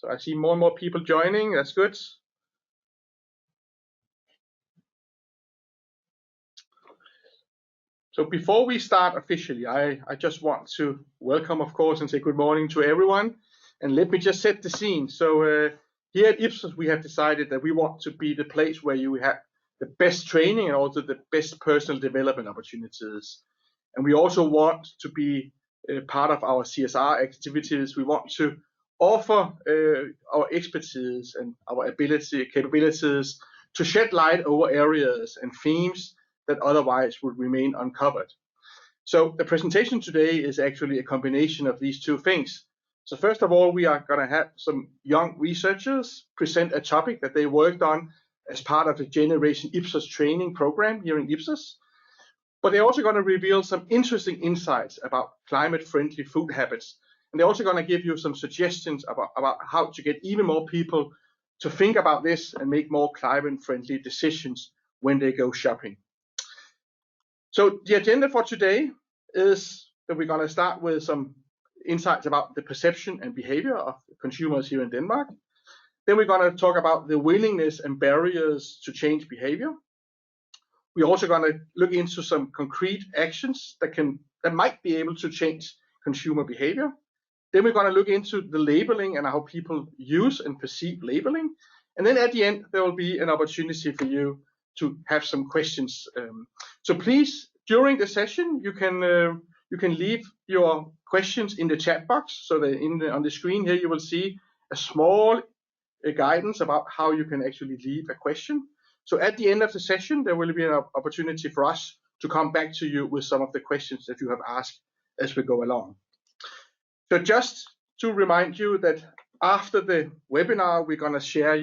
So I see more and more people joining. That's good. So before we start officially, I just want to welcome, of course, and say good morning to everyone. And let me just set the scene. So here at Ipsos, we have decided that we want to be the place where you have the best training and also the best personal development opportunities. And we also want to be part of our CSR activities. We want to offer our expertise and our capabilities to shed light over areas and themes that otherwise would remain uncovered. So the presentation today is actually a combination of these two things. So first of all, we are going to have some young researchers present a topic that they worked on as part of the Generation Ipsos training program here in Ipsos. But they're also going to reveal some interesting insights about climate-friendly food habits. And they're also going to give you some suggestions about how to get even more people to think about this and make more climate-friendly decisions when they go shopping. So the agenda for today is that we're going to start with some insights about the perception and behavior of consumers here in Denmark. Then we're going to talk about the willingness and barriers to change behavior. We're also going to look into some concrete actions that might be able to change consumer behavior. Then we're going to look into the labeling and how people use and perceive labeling. And then at the end, there will be an opportunity for you to have some questions. So please, during the session, you can leave your questions in the chat box. So that on the screen here, you will see a small guidance about how you can actually leave a question. So at the end of the session, there will be an opportunity for us to come back to you with some of the questions that you have asked as we go along. So just to remind you that after the webinar, we're going to share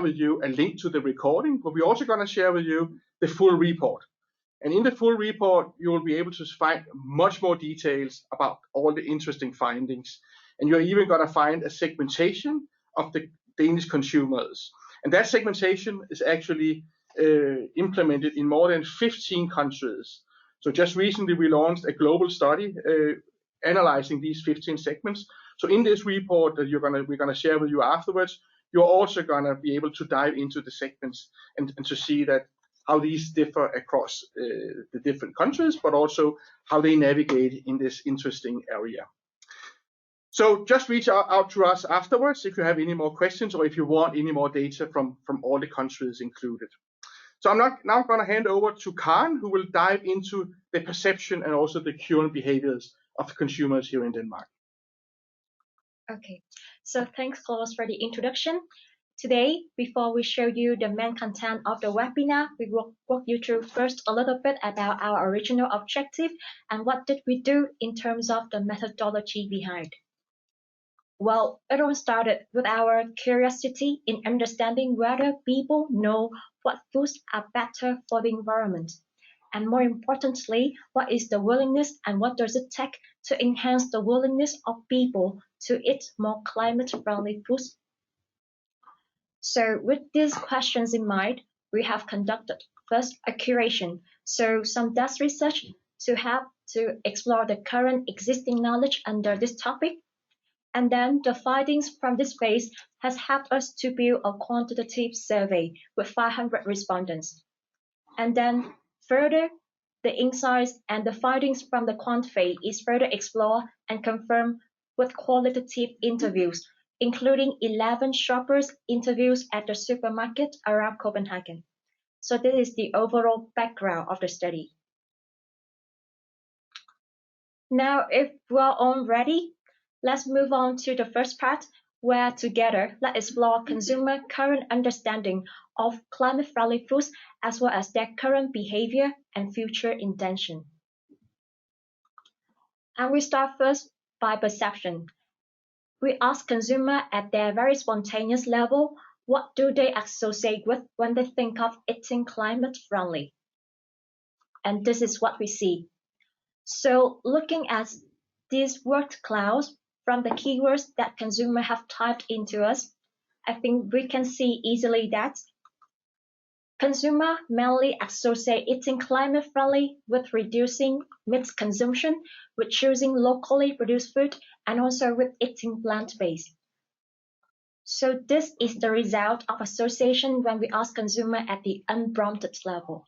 with you a link to the recording, but we're also going to share with you the full report. And in the full report, you will be able to find much more details about all the interesting findings. And you're even going to find a segmentation of the Danish consumers. And that segmentation is actually implemented in more than 15 countries. So just recently, we launched a global study analyzing these 15 segments. So in this report that we're going to share with you afterwards, you're also going to be able to dive into the segments and to see that how these differ across the different countries, but also how they navigate in this interesting area. So just reach out to us afterwards if you have any more questions or if you want any more data from all the countries included. So I'm now going to hand over to Karen, who will dive into the perception and also the current behaviors of consumers here in Denmark. Okay, so thanks, Klaus, for the introduction. Today, before we show you the main content of the webinar, we will walk you through first a little bit about our original objective and what did we do in terms of the methodology behind. Well, it all started with our curiosity in understanding whether people know what foods are better for the environment. And more importantly, what is the willingness and what does it take to enhance the willingness of people to eat more climate-friendly foods? So with these questions in mind, we have conducted first a curation, so some desk research to help to explore the current existing knowledge under this topic. And then the findings from this phase has helped us to build a quantitative survey with 500 respondents. And then further, the insights and the findings from the quant phase is further explored and confirmed with qualitative interviews, including 11 shoppers interviews at the supermarket around Copenhagen. So this is the overall background of the study. Now, if we're all ready, let's move on to the first part, where together let's explore consumer current understanding of climate-friendly foods as well as their current behavior and future intention. And we start first by perception. We ask consumers at their very spontaneous level, what do they associate with when they think of eating climate-friendly? And this is what we see. So looking at these word clouds from the keywords that consumers have typed into us, I think we can see easily that consumers mainly associate eating climate-friendly with reducing meat consumption, with choosing locally produced food, and also with eating plant-based. So this is the result of association when we ask consumer at the unprompted level.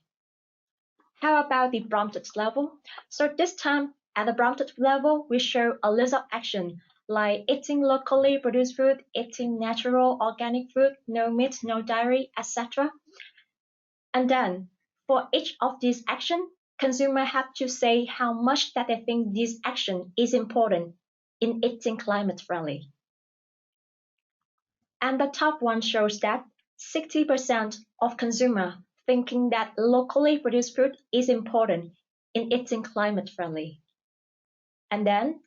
How about the prompted level? So this time at the prompted level, we show a list of action like eating locally produced food, eating natural organic food, no meat, no dairy, etc. And then for each of these actions, consumers have to say how much that they think this action is important in eating climate friendly. And the top one shows that 60% of consumers thinking that locally produced food is important in eating climate friendly. And then,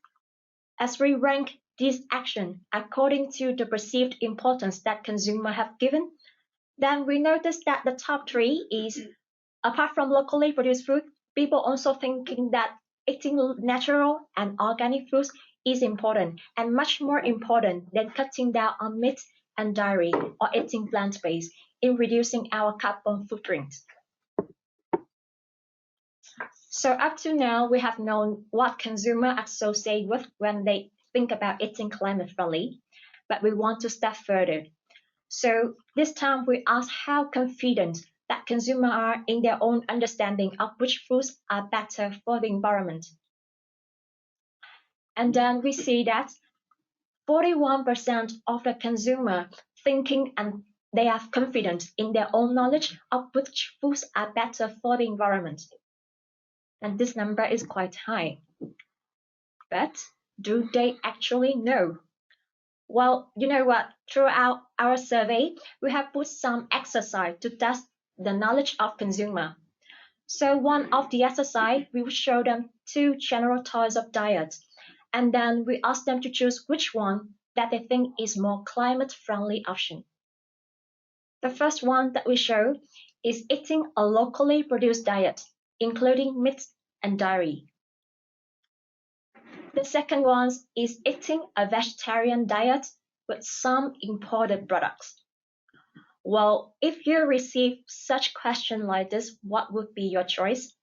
as we rank this action according to the perceived importance that consumers have given, then we notice that the top three is, apart from locally produced food, people also thinking that eating natural and organic foods is important and much more important than cutting down on meat and dairy or eating plant-based in reducing our carbon footprint. So up to now, we have known what consumers associate with when they think about eating climate friendly, but we want to step further. So this time we ask how confident that consumers are in their own understanding of which foods are better for the environment. And then we see that 41% of the consumer thinking and they have confidence in their own knowledge of which foods are better for the environment. And this number is quite high. But do they actually know? Well, you know what? Throughout our survey, we have put some exercise to test the knowledge of consumer. So one of the exercise, we will show them two general types of diet, and then we ask them to choose which one that they think is more climate-friendly option. The first one that we show is eating a locally produced diet, including meat and dairy. The second one is eating a vegetarian diet with some imported products. Well, if you receive such question like this, what would be your choice?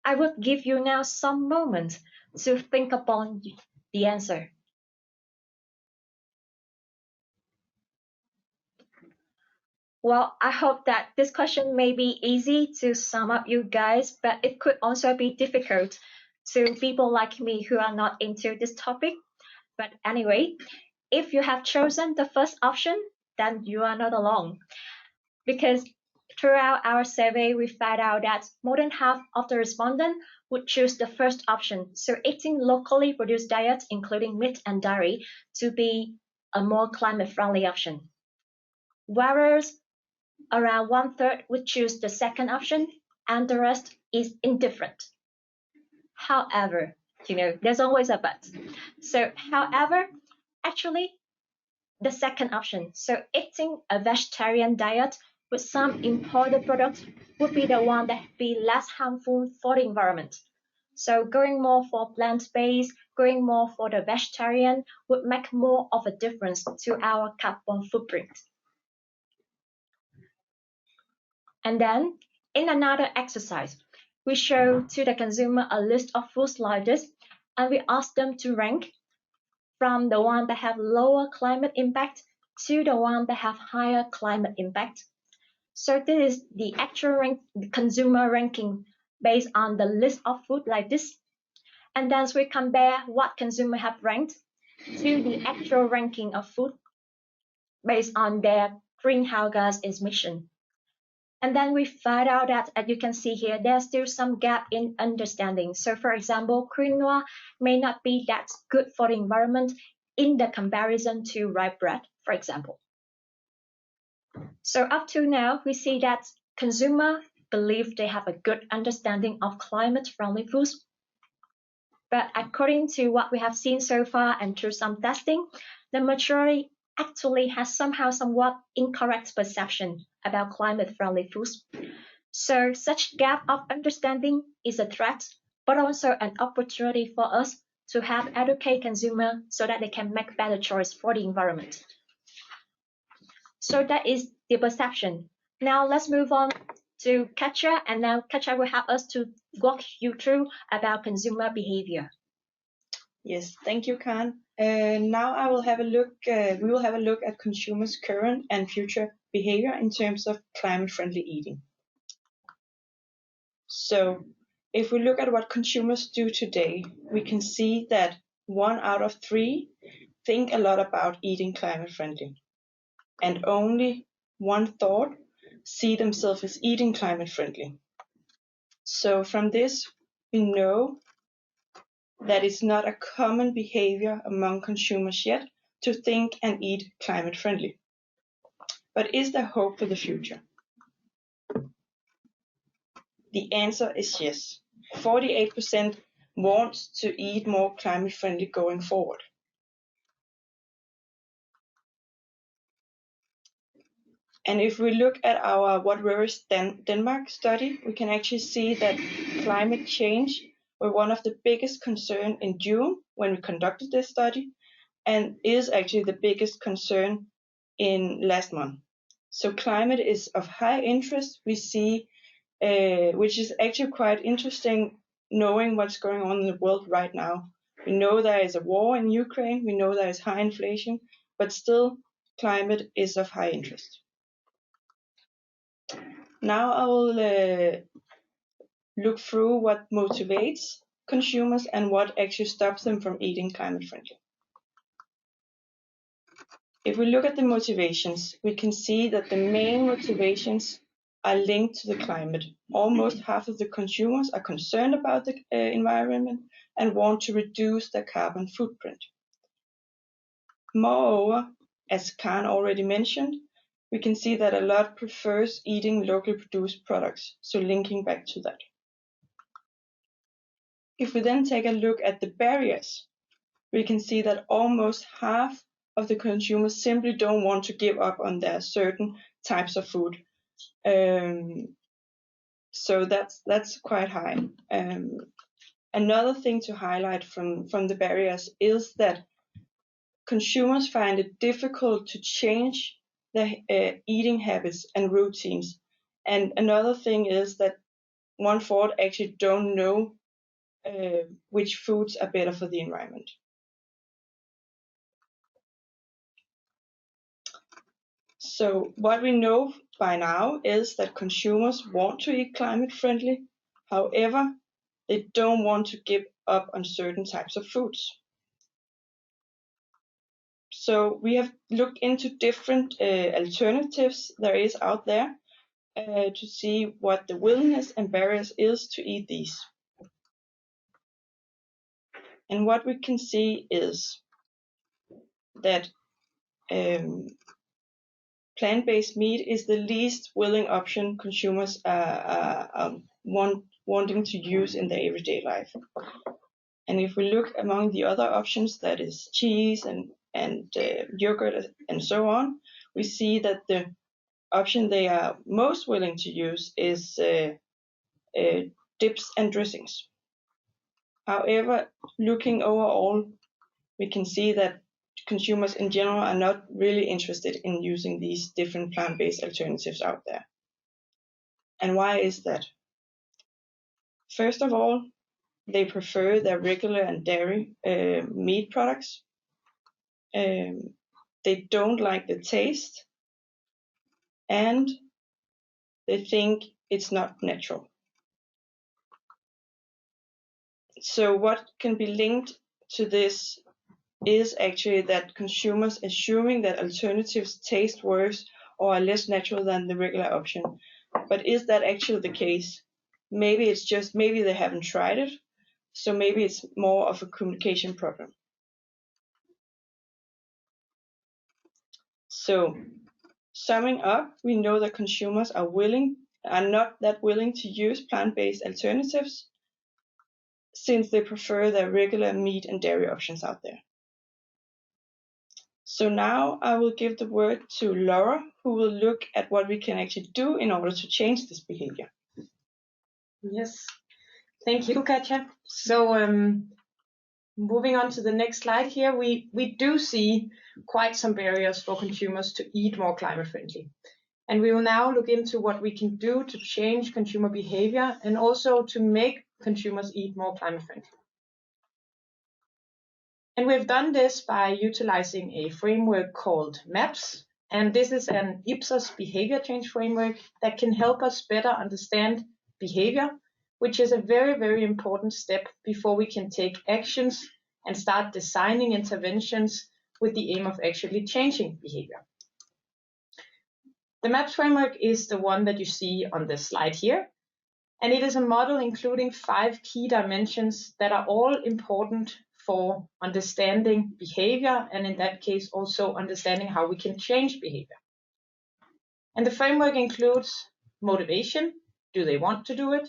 I would give you now some moment to think upon the answer. Well, I hope that this question may be easy to sum up you guys, but it could also be difficult to people like me who are not into this topic. But anyway, if you have chosen the first option, then you are not alone. Because throughout our survey, we found out that more than half of the respondents would choose the first option, so eating locally produced diets, including meat and dairy, to be a more climate-friendly option. Whereas around 1/3 would choose the second option, and the rest is indifferent. However, there's always a but. So, however, actually, the second option, so eating a vegetarian diet with some imported products, would be the one that would be less harmful for the environment. So going more for plant-based, going more for the vegetarian would make more of a difference to our carbon footprint. And then in another exercise, we show to the consumer a list of foods like this, and we ask them to rank from the one that have lower climate impact to the one that have higher climate impact. So this is the actual consumer ranking based on the list of food like this. And then we compare what consumer have ranked to the actual ranking of food based on their greenhouse gas emission. And then we find out that, as you can see here, there's still some gap in understanding. So for example, quinoa may not be that good for the environment in the comparison to rye bread, for example. So up to now, we see that consumers believe they have a good understanding of climate-friendly foods. But according to what we have seen so far and through some testing, the majority actually has somehow somewhat incorrect perception about climate-friendly foods. So such gap of understanding is a threat, but also an opportunity for us to help educate consumers so that they can make better choice for the environment. So that is the perception. Now let's move on to Katja, and now Katja will help us to walk you through about consumer behavior. Yes, thank you, Karen. Now I will have a look. We will have a look at consumers' current and future behavior in terms of climate-friendly eating. So, if we look at what consumers do today, we can see that 1 out of 3 think a lot about eating climate-friendly, and only 1/3 see themselves as eating climate-friendly. So, from this, we know that it's not a common behavior among consumers yet to think and eat climate friendly. But is there hope for the future? The answer is yes. 48% want to eat more climate friendly going forward. And if we look at our What Worries Denmark study, we can actually see that climate change were one of the biggest concerns in June when we conducted this study, and is actually the biggest concern in last month. So climate is of high interest. We see, which is actually quite interesting, knowing what's going on in the world right now. We know there is a war in Ukraine. We know there is high inflation, but still, climate is of high interest. Now I will look through what motivates consumers and what actually stops them from eating climate friendly. If we look at the motivations, we can see that the main motivations are linked to the climate. Almost half of the consumers are concerned about the environment and want to reduce their carbon footprint. Moreover, as Karen already mentioned, we can see that a lot prefers eating locally produced products, so linking back to that. If we then take a look at the barriers, we can see that almost half of the consumers simply don't want to give up on their certain types of food. So that's quite high. Another thing to highlight from the barriers is that consumers find it difficult to change their eating habits and routines. And another thing is that 1/4 actually don't know which foods are better for the environment. So what we know by now is that consumers want to eat climate friendly. However, they don't want to give up on certain types of foods. So we have looked into different alternatives there is out there to see what the willingness and barriers is to eat these. And what we can see is that plant-based meat is the least willing option consumers are wanting to use in their everyday life. And if we look among the other options, that is cheese and yogurt and so on, we see that the option they are most willing to use is dips and dressings. However, looking overall, we can see that consumers in general are not really interested in using these different plant-based alternatives out there. And why is that? First of all, they prefer their regular and dairy meat products. They don't like the taste, and they think it's not natural. So what can be linked to this is actually that consumers assuming that alternatives taste worse or are less natural than the regular option. But is that actually the case? Maybe it's just, maybe they haven't tried it, so maybe it's more of a communication problem. So summing up, we know that consumers are not that willing to use plant-based alternatives since they prefer their regular meat and dairy options out there. So now I will give the word to Laura, who will look at what we can actually do in order to change this behavior. Yes, thank you, Katja. So moving on to the next slide here, we do see quite some barriers for consumers to eat more climate friendly. And we will now look into what we can do to change consumer behavior and also to make consumers eat more climate friendly. And we've done this by utilizing a framework called MAPS. And this is an Ipsos behavior change framework that can help us better understand behavior, which is a very, very important step before we can take actions and start designing interventions with the aim of actually changing behavior. The MAPS framework is the one that you see on the slide here. And it is a model including 5 key dimensions that are all important for understanding behavior, and in that case also understanding how we can change behavior. And the framework includes motivation, do they want to do it?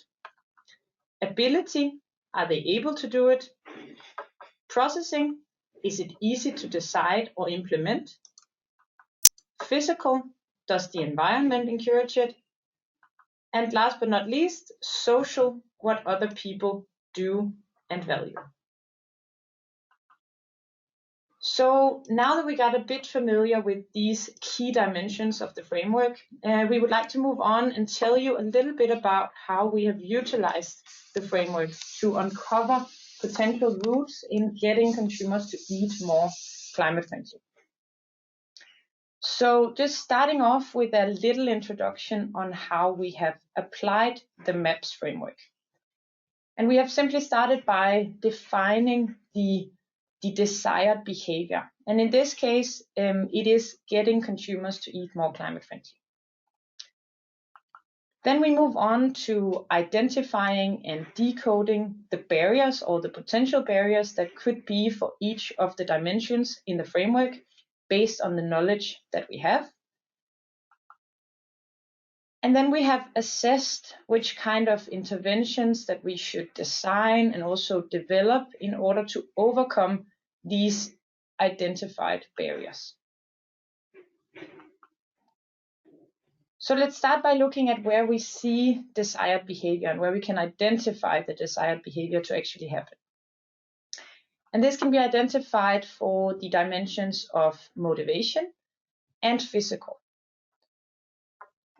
Ability, are they able to do it? Processing, is it easy to decide or implement? Physical, does the environment encourage it? And last but not least, social, what other people do and value. So now that we got a bit familiar with these key dimensions of the framework, we would like to move on and tell you a little bit about how we have utilized the framework to uncover potential routes in getting consumers to eat more climate friendly. So just starting off with a little introduction on how we have applied the MAPS framework. And we have simply started by defining the desired behavior. And in this case, it is getting consumers to eat more climate friendly. Then we move on to identifying and decoding the barriers or the potential barriers that could be for each of the dimensions in the framework based on the knowledge that we have. And then we have assessed which kind of interventions that we should design and also develop in order to overcome these identified barriers. So let's start by looking at where we see desired behavior and where we can identify the desired behavior to actually happen. And this can be identified for the dimensions of motivation and physical.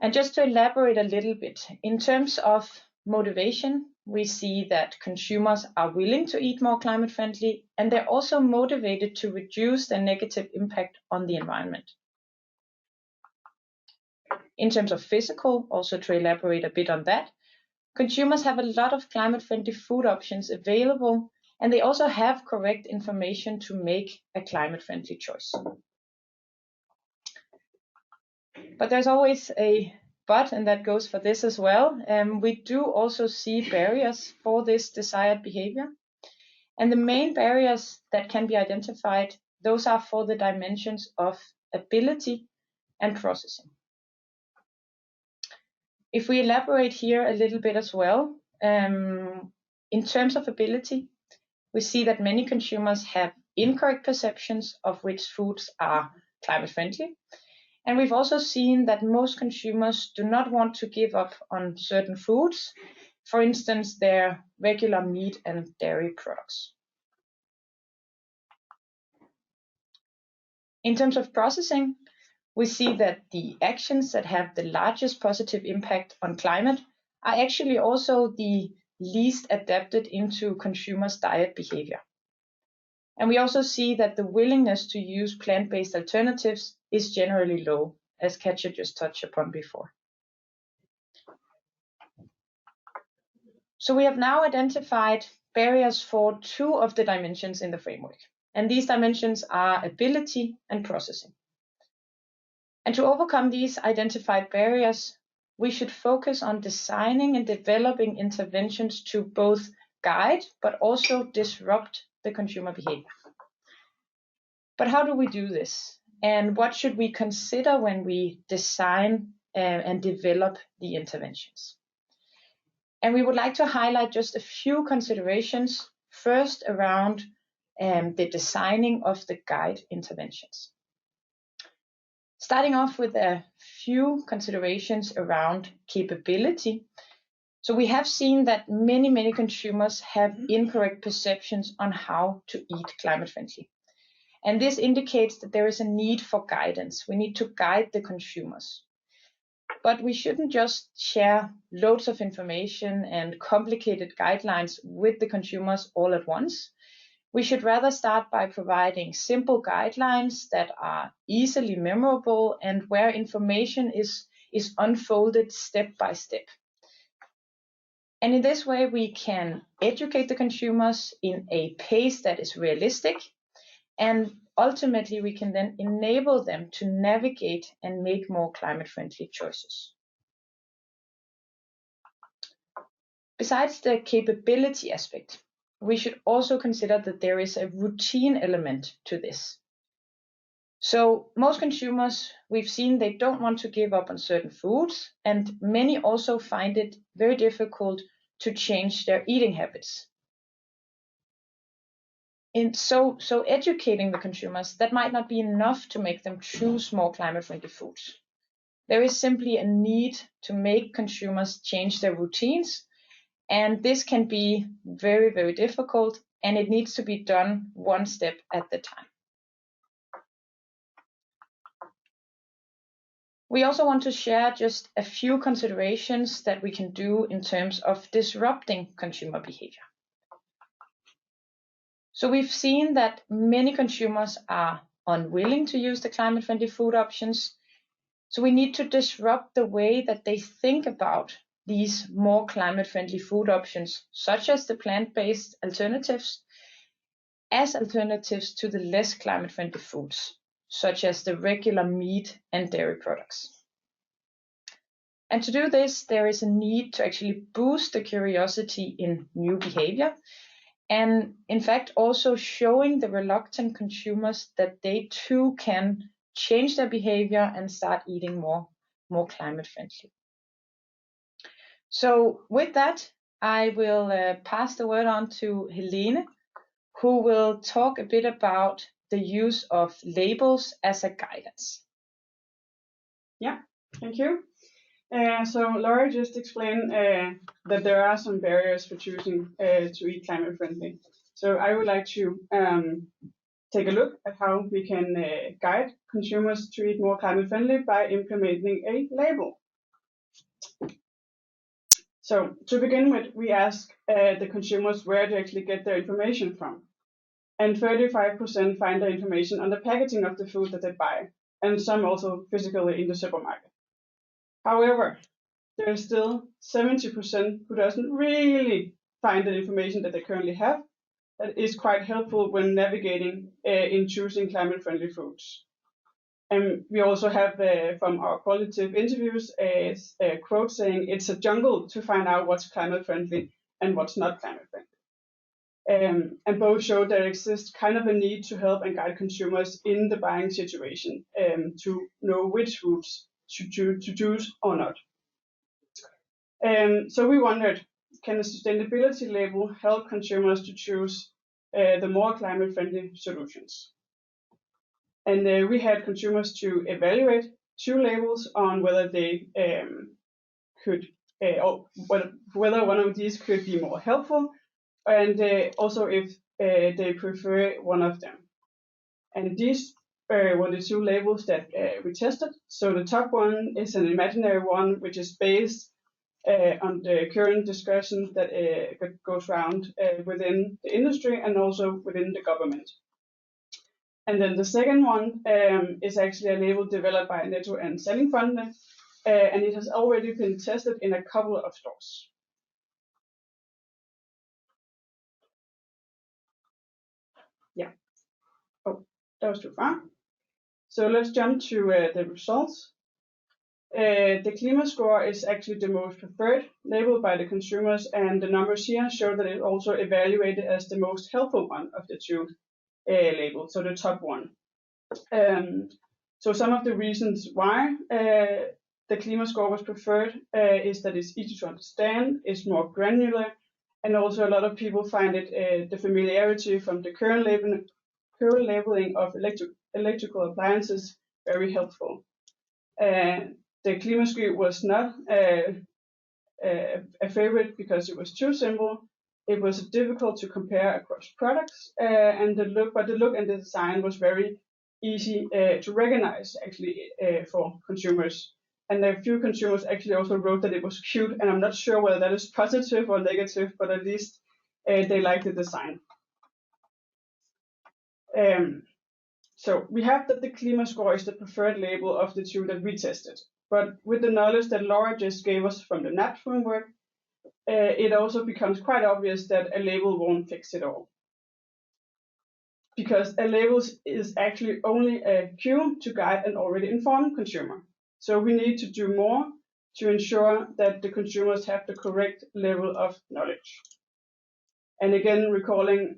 And just to elaborate a little bit, in terms of motivation, we see that consumers are willing to eat more climate friendly, and they're also motivated to reduce their negative impact on the environment. In terms of physical, also to elaborate a bit on that, consumers have a lot of climate friendly food options available, and they also have correct information to make a climate friendly choice. But there's always a but, and that goes for this as well. We do also see barriers for this desired behavior. And the main barriers that can be identified, those are for the dimensions of ability and processing. If we elaborate here a little bit as well, in terms of ability, we see that many consumers have incorrect perceptions of which foods are climate friendly. And we've also seen that most consumers do not want to give up on certain foods, for instance, their regular meat and dairy products. In terms of processing, we see that the actions that have the largest positive impact on climate are actually also the least adapted into consumers' diet behavior. And we also see that the willingness to use plant-based alternatives is generally low, as Katja just touched upon before. So we have now identified barriers for 2 of the dimensions in the framework. And these dimensions are ability and processing. And to overcome these identified barriers, we should focus on designing and developing interventions to both guide but also disrupt the consumer behavior. But how do we do this? And what should we consider when we design and develop the interventions? And we would like to highlight just a few considerations, first around the designing of the guide interventions. Starting off with a few considerations around capability. So we have seen that many consumers have incorrect perceptions on how to eat climate friendly. And this indicates that there is a need for guidance. We need to guide the consumers. But we shouldn't just share loads of information and complicated guidelines with the consumers all at once. we should rather start by providing simple guidelines that are easily memorable and where information is unfolded step by step. And in this way, we can educate the consumers in a pace that is realistic, and ultimately we can then enable them to navigate and make more climate-friendly choices. Besides the capability aspect, we should also consider that there is a routine element to this. So most consumers we've seen, they don't want to give up on certain foods, and many also find it very difficult to change their eating habits. And so educating the consumers, that might not be enough to make them choose more climate-friendly foods. There is simply a need to make consumers change their routines, and this can be very, very difficult, and it needs to be done one step at the time. We also want to share just a few considerations that we can do in terms of disrupting consumer behavior. So we've seen that many consumers are unwilling to use the climate-friendly food options. So we need to disrupt the way that they think about these more climate-friendly food options, such as the plant-based alternatives, as alternatives to the less climate-friendly foods, such as the regular meat and dairy products. And to do this, there is a need to actually boost the curiosity in new behavior, and in fact also showing the reluctant consumers that they too can change their behavior and start eating more climate friendly. So with that, I will pass the word on to Helene, who will talk a bit about the use of labels as a guidance. Yeah, thank you. So Laura just explained that there are some barriers for choosing to eat climate friendly. So I would like to take a look at how we can guide consumers to eat more climate friendly by implementing a label. So to begin with, we ask the consumers where to actually get their information from. And 35% find their information on the packaging of the food that they buy, and some also physically in the supermarket. However, there is still 70% who doesn't really find the information that they currently have that is quite helpful when navigating in choosing climate-friendly foods. And we also have from our qualitative interviews a quote saying it's a jungle to find out what's climate-friendly and what's not climate-friendly. And both show there exists kind of a need to help and guide consumers in the buying situation to know which foods to choose or not. So we wondered, can a sustainability label help consumers to choose the more climate-friendly solutions? And we had consumers to evaluate 2 labels on whether they could, or whether one of these could be more helpful, and also if they prefer one of them. And these were the 2 labels that we tested. So the top one is an imaginary one, which is based on the current discussion that goes around within the industry and also within the government. And then the second one is actually a label developed by Netto and Sellingfondet, and it has already been tested in a couple of stores. Yeah. Oh, that was too far. So let's jump to the results. The Klima score is actually the most preferred label by the consumers, and the numbers here show that it also evaluated as the most helpful one of the 2 labels, so the top one. So some of the reasons why the Klima score was preferred is that it's easy to understand, it's more granular, and also a lot of people find it the familiarity from the current labeling of electrical appliances very helpful. The Klima score was not a favorite because it was too simple. It was difficult to compare across products, and the look and the design was very easy to recognize actually for consumers. And a few consumers actually also wrote that it was cute, and I'm not sure whether that is positive or negative, but at least they like the design. So we have that the Klima score is the preferred label of the two that we tested. But with the knowledge that Laura just gave us from the NAP framework, it also becomes quite obvious that a label won't fix it all. Because a label is actually only a cue to guide an already informed consumer. So we need to do more to ensure that the consumers have the correct level of knowledge. And again, recalling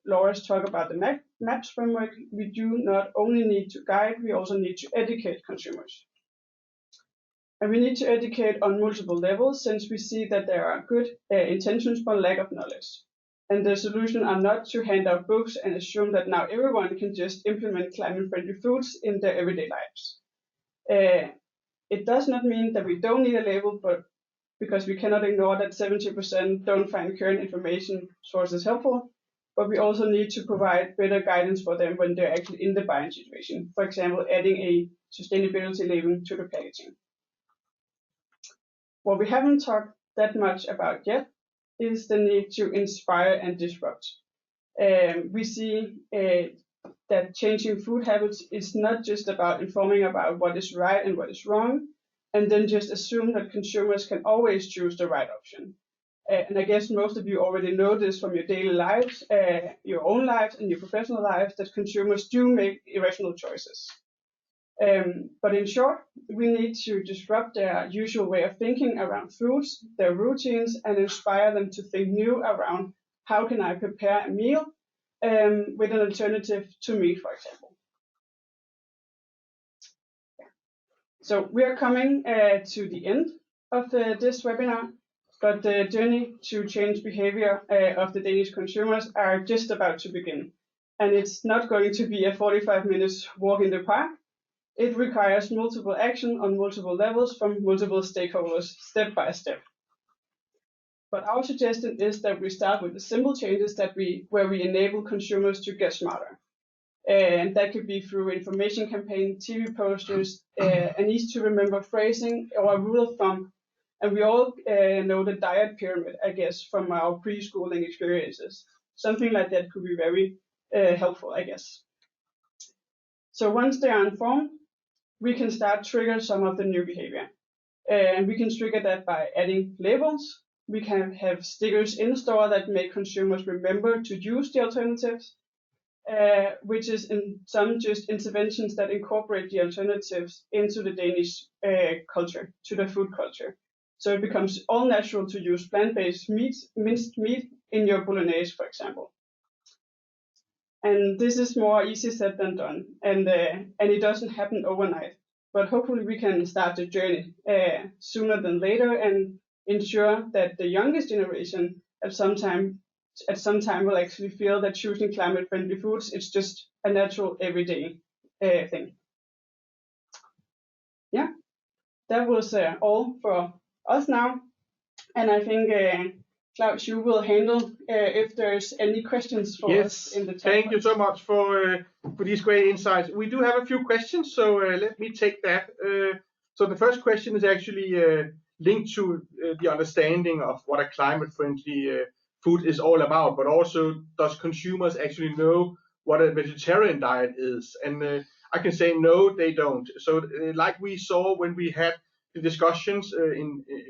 Laura's talk about the MAPS framework, we do not only need to guide, we also need to educate consumers. And we need to educate on multiple levels, since we see that there are good intentions but lack of knowledge. And the solution are not to hand out books and assume that now everyone can just implement climate-friendly foods in their everyday lives. It does not mean that we don't need a label, but because we cannot ignore that 70% don't find current information sources helpful, but we also need to provide better guidance for them when they're actually in the buying situation. For example, adding a sustainability label to the packaging. What we haven't talked that much about yet is the need to inspire and disrupt. We see that changing food habits is not just about informing about what is right and what is wrong, and then just assume that consumers can always choose the right option. And I guess most of you already know this from your daily lives, your own lives and your professional lives, that consumers do make irrational choices. But in short, we need to disrupt their usual way of thinking around foods, their routines, and inspire them to think new around how can I prepare a meal with an alternative to meat, for example. So we are coming to the end of this webinar, but the journey to change behavior of the Danish consumers are just about to begin. And it's not going to be a 45 minutes walk in the park. It requires multiple action on multiple levels from multiple stakeholders, step by step. But our suggestion is that we start with the simple changes where we enable consumers to get smarter. And that could be through information campaign, TV posters, an easy to remember phrasing, or a rule of thumb. And we all know the diet pyramid, I guess, from our preschooling experiences. Something like that could be very helpful, I guess. So once they are informed, we can start trigger some of the new behavior. And we can trigger that by adding labels. We can have stickers in store that make consumers remember to use the alternatives, which is in some just interventions that incorporate the alternatives into the Danish culture, to the food culture. So it becomes all natural to use plant-based minced meat in your bolognese, for example. And this is more easy said than done, and it doesn't happen overnight. But hopefully we can start the journey sooner than later and ensure that the youngest generation at some time will actually feel that choosing climate-friendly foods is just a natural everyday thing. Yeah, that was all for us now, and I think Claus, you will handle if there's any questions for us in the chat. Thank you so much for these great insights. We do have a few questions, so let me take that. So the first question is actually linked to the understanding of what a climate-friendly food is all about, but also does consumers actually know what a vegetarian diet is? And I can say no, they don't. So like we saw when we had the discussions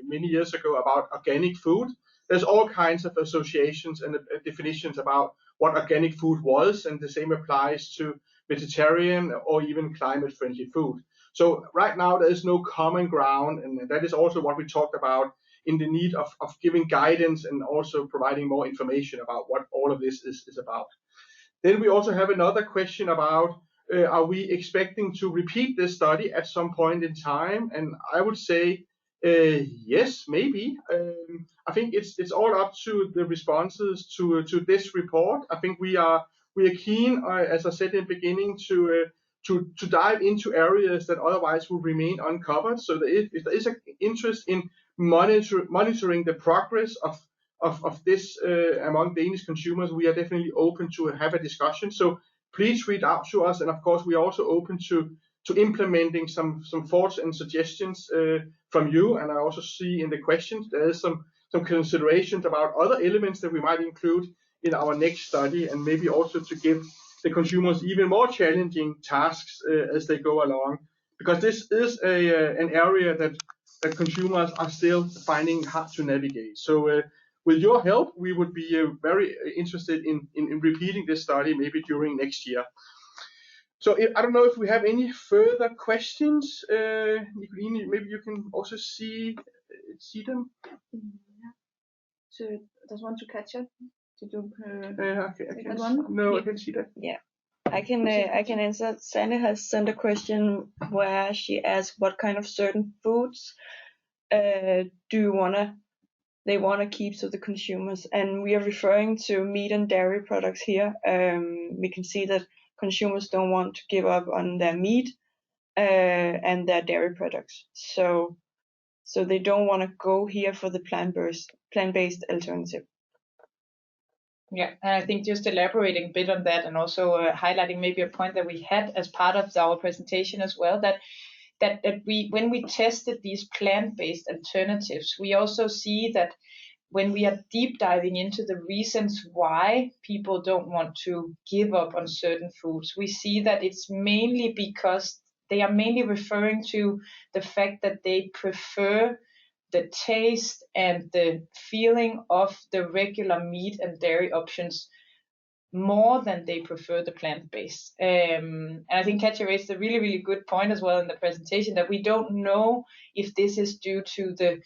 many years ago about organic food, there's all kinds of associations and definitions about what organic food was, and the same applies to vegetarian or even climate-friendly food. So right now there is no common ground, and that is also what we talked about in the need of giving guidance and also providing more information about what all of this is about. Then we also have another question about are we expecting to repeat this study at some point in time? And I would say yes, maybe. I think it's all up to the responses to this report. I think we are keen, as I said in the beginning, to dive into areas that otherwise will remain uncovered. So that if there is an interest in monitoring the progress of this among Danish consumers, we are definitely open to have a discussion. So please reach out to us, and of course we are also open to implementing some thoughts and suggestions from you. And I also see in the questions there is some considerations about other elements that we might include in our next study, and maybe also to give the consumers even more challenging tasks as they go along, because this is an area that consumers are still finding hard to navigate. So with your help, we would be very interested in repeating this study maybe during next year. So I don't know if we have any further questions. Nicoline, maybe you can also see them. Yeah. So does one to catch up? Did you Okay, I can, one? no, I can see that. Yeah. I can answer. Sandy has sent a question where she asked what kind of certain foods they wanna keep to the consumers, and we are referring to meat and dairy products here. We can see that consumers don't want to give up on their meat and their dairy products, so they don't want to go here for the plant-based alternative. Yeah, and I think just elaborating a bit on that, and also highlighting maybe a point that we had as part of our presentation as well, that we, when we tested these plant-based alternatives, we also see that when we are deep diving into the reasons why people don't want to give up on certain foods, we see that it's mainly because they are mainly referring to the fact that they prefer the taste and the feeling of the regular meat and dairy options more than they prefer the plant-based. And I think Katja raised a really, really good point as well in the presentation, that we don't know if this is due to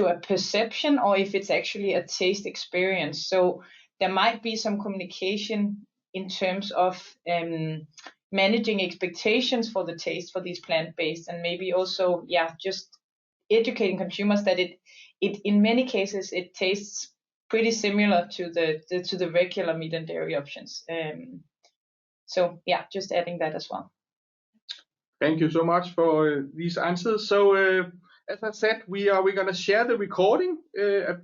a perception or if it's actually a taste experience. So there might be some communication in terms of managing expectations for the taste for these plant-based, and maybe also, just educating consumers that it in many cases it tastes pretty similar to the regular meat and dairy options. So just adding that as well. Thank you so much for these answers. So as I said, we're going to share the recording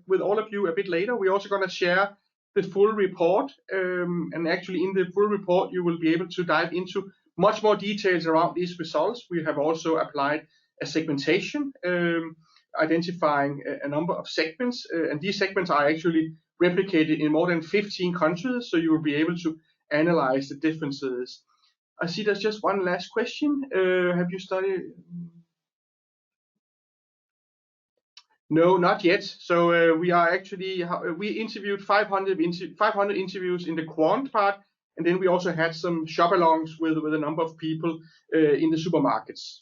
with all of you a bit later. We're also going to share the full report, and actually in the full report you will be able to dive into much more details around these results. We have also applied a segmentation, identifying a number of segments, and these segments are actually replicated in more than 15 countries, so you will be able to analyze the differences. I see there's just one last question. Have you studied? No, not yet. So we are actually, we interviewed 500 interviews in the quant part, and then we also had some shop-alongs with a number of people in the supermarkets.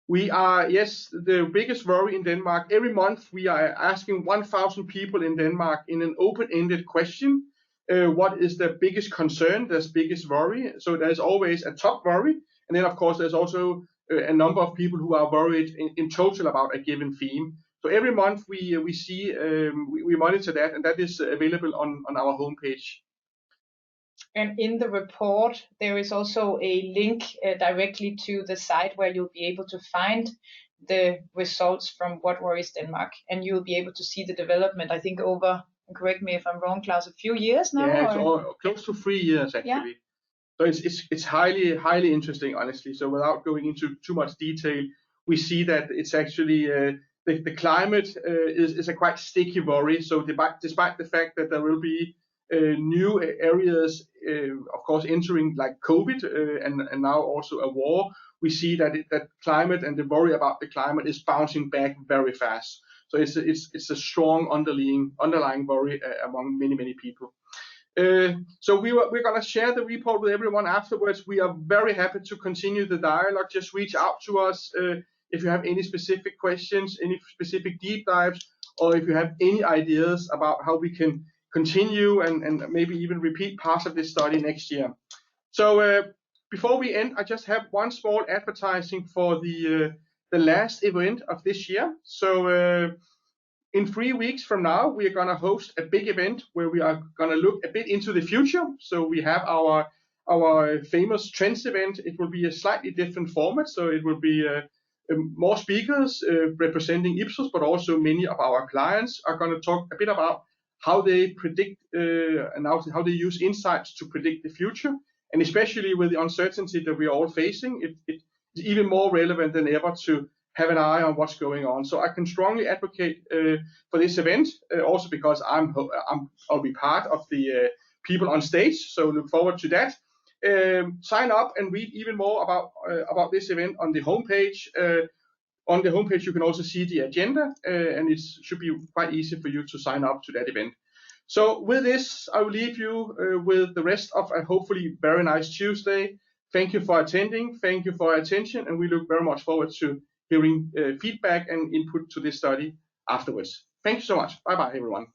We are, yes, the biggest worry in Denmark. Every month we are asking 1,000 people in Denmark in an open-ended question, what is their biggest concern, their biggest worry. So there's always a top worry, and then of course there's also a number of people who are worried in total about a given theme. So every month we see, we monitor that, and that is available on our homepage. And in the report, there is also a link directly to the site where you'll be able to find the results from What Worries Denmark, and you'll be able to see the development, I think over, correct me if I'm wrong, Claus, a few years now? Yeah, it's all, close to 3 years actually. Yeah. So it's highly interesting, honestly. So without going into too much detail, we see that it's actually the climate is a quite sticky worry. So despite the fact that there will be new areas, of course, entering like COVID and now also a war, we see that that climate and the worry about the climate is bouncing back very fast. So it's a strong underlying worry among many people. So we're going to share the report with everyone afterwards. We are very happy to continue the dialogue. Just reach out to us if you have any specific questions, any specific deep dives, or if you have any ideas about how we can continue and maybe even repeat parts of this study next year. So before we end, I just have one small advertising for the last event of this year. So in 3 weeks from now, we are going to host a big event where we are going to look a bit into the future. So we have our famous Trends event. It will be a slightly different format. So it will be more speakers representing Ipsos, but also many of our clients are going to talk a bit about how they predict and how they use insights to predict the future. And especially with the uncertainty that we are all facing, it's even more relevant than ever to have an eye on what's going on. So I can strongly advocate for this event, also because I'll be part of the people on stage. So look forward to that. Sign up and read even more about this event on the homepage. On the homepage, you can also see the agenda, and it should be quite easy for you to sign up to that event. So with this, I will leave you with the rest of a hopefully very nice Tuesday. Thank you for attending. Thank you for your attention, and we look very much forward to hearing feedback and input to this study afterwards. Thank you so much. Bye-bye, everyone.